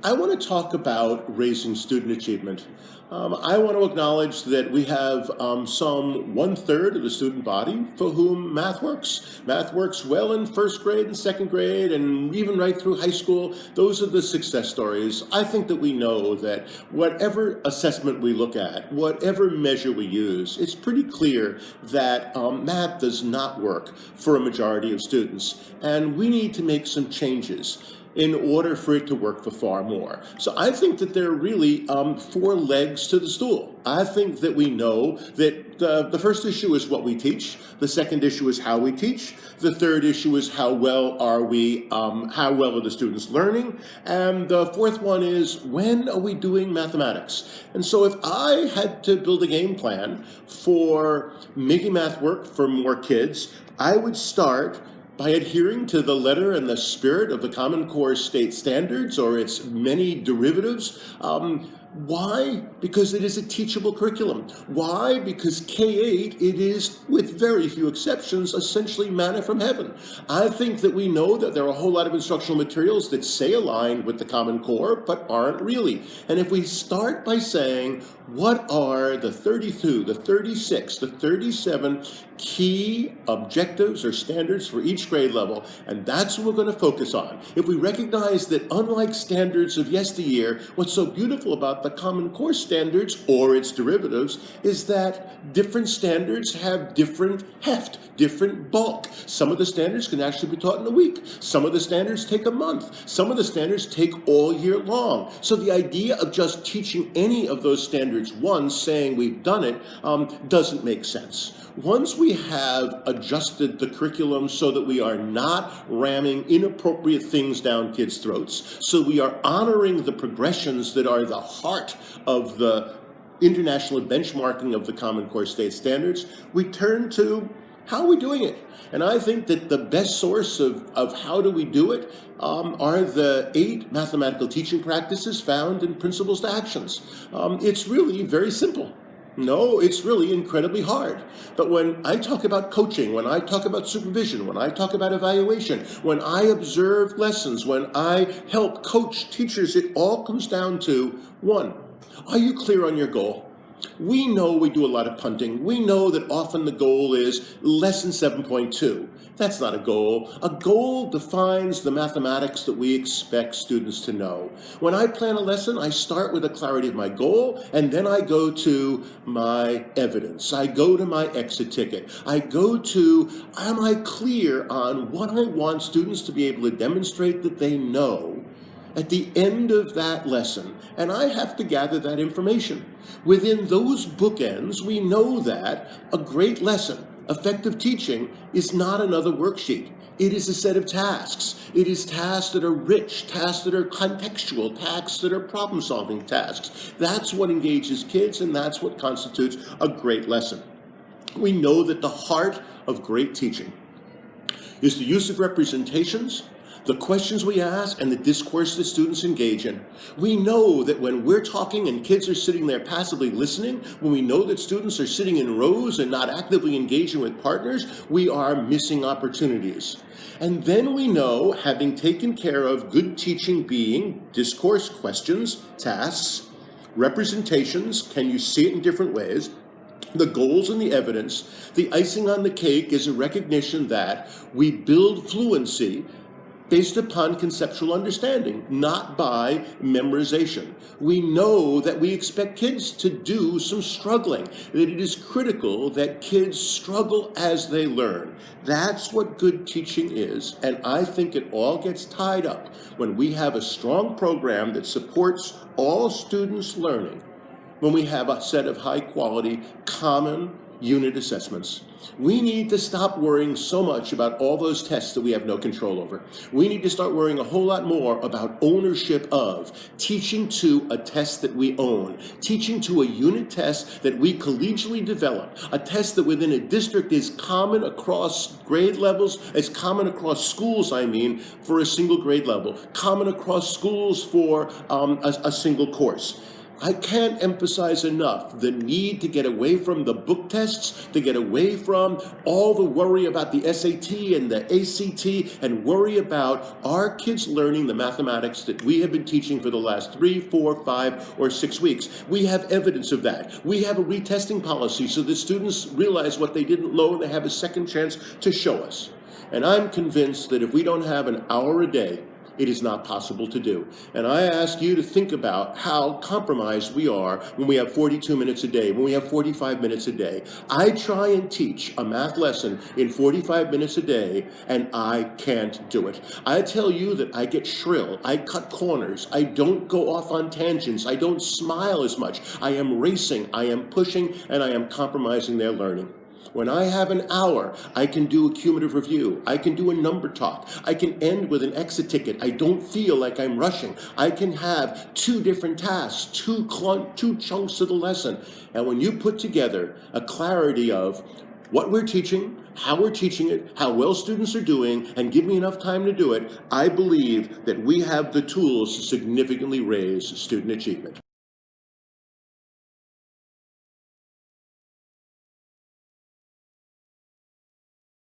I want to talk about raising student achievement. I want to acknowledge that we have some 1/3 of the student body for whom math works. Math works well in first grade and second grade and even right through high school. Those are the success stories. I think that we know that whatever assessment we look at, whatever measure we use, it's pretty clear that math does not work for a majority of students. And we need to make some changes in order for it to work for far more. So I think that there are really 4 legs to the stool. I think that we know that the first issue is what we teach. The second issue is how we teach. The third issue is how well are the students learning? And the fourth one is, when are we doing mathematics? And so if I had to build a game plan for making math work for more kids, I would start by adhering to the letter and the spirit of the Common Core state standards or its many derivatives. Why? Because it is a teachable curriculum. Why? Because K-8, it is, with very few exceptions, essentially manna from heaven. I think that we know that there are a whole lot of instructional materials that say aligned with the Common Core, but aren't really. And if we start by saying, what are the 32, the 36, the 37 key objectives or standards for each grade level, and that's what we're going to focus on. If we recognize that unlike standards of yesteryear, what's so beautiful about the Common Core standards or its derivatives is that different standards have different heft, different bulk. Some of the standards can actually be taught in a week. Some of the standards take a month. Some of the standards take all year long. So the idea of just teaching any of those standards once, saying we've done it, doesn't make sense. Once we have adjusted the curriculum so that we are not ramming inappropriate things down kids' throats, so we are honoring the progressions that are the heart of the international benchmarking of the Common Core state standards, we turn to how are we doing it? And I think that the best source of how do we do it are the 8 mathematical teaching practices found in Principles to Actions. It's really very simple. No, it's really incredibly hard. But when I talk about coaching, when I talk about supervision, when I talk about evaluation, when I observe lessons, when I help coach teachers, it all comes down to 1, are you clear on your goal? We know we do a lot of punting. We know that often the goal is lesson 7.2. That's not a goal. A goal defines the mathematics that we expect students to know. When I plan a lesson, I start with a clarity of my goal, and then I go to my evidence. I go to my exit ticket. I go to, am I clear on what I want students to be able to demonstrate that they know at the end of that lesson? And I have to gather that information. Within those bookends, we know that a great lesson, effective teaching, is not another worksheet. It is a set of tasks. It is tasks that are rich, tasks that are contextual, tasks that are problem-solving tasks. That's what engages kids, and that's what constitutes a great lesson. We know that the heart of great teaching is the use of representations, the questions we ask, and the discourse that students engage in. We know that when we're talking and kids are sitting there passively listening, when we know that students are sitting in rows and not actively engaging with partners, we are missing opportunities. And then we know, having taken care of good teaching being discourse, questions, tasks, representations, can you see it in different ways, the goals and the evidence, the icing on the cake is a recognition that we build fluency based upon conceptual understanding, not by memorization. We know that we expect kids to do some struggling, that it is critical that kids struggle as they learn. That's what good teaching is, and I think it all gets tied up when we have a strong program that supports all students' learning, when we have a set of high-quality, common unit assessments. We need to stop worrying so much about all those tests that we have no control over. We need to start worrying a whole lot more about ownership of, teaching to a test that we own, teaching to a unit test that we collegially develop, a test that within a district is common across grade levels, it's common across schools, for a single grade level, common across schools for a single course. I can't emphasize enough the need to get away from the book tests, to get away from all the worry about the SAT and the ACT, and worry about our kids learning the mathematics that we have been teaching for the last 3, 4, 5, or 6 weeks. We have evidence of that. We have a retesting policy so that students realize what they didn't know and they have a second chance to show us. And I'm convinced that if we don't have an hour a day, it is not possible to do. And I ask you to think about how compromised we are when we have 42 minutes a day, when we have 45 minutes a day. I try and teach a math lesson in 45 minutes a day, and I can't do it. I tell you that I get shrill, I cut corners, I don't go off on tangents, I don't smile as much. I am racing, I am pushing, and I am compromising their learning. When I have an hour, I can do a cumulative review. I can do a number talk. I can end with an exit ticket. I don't feel like I'm rushing. I can have 2 different tasks, two chunks of the lesson. And when you put together a clarity of what we're teaching, how we're teaching it, how well students are doing, and give me enough time to do it, I believe that we have the tools to significantly raise student achievement.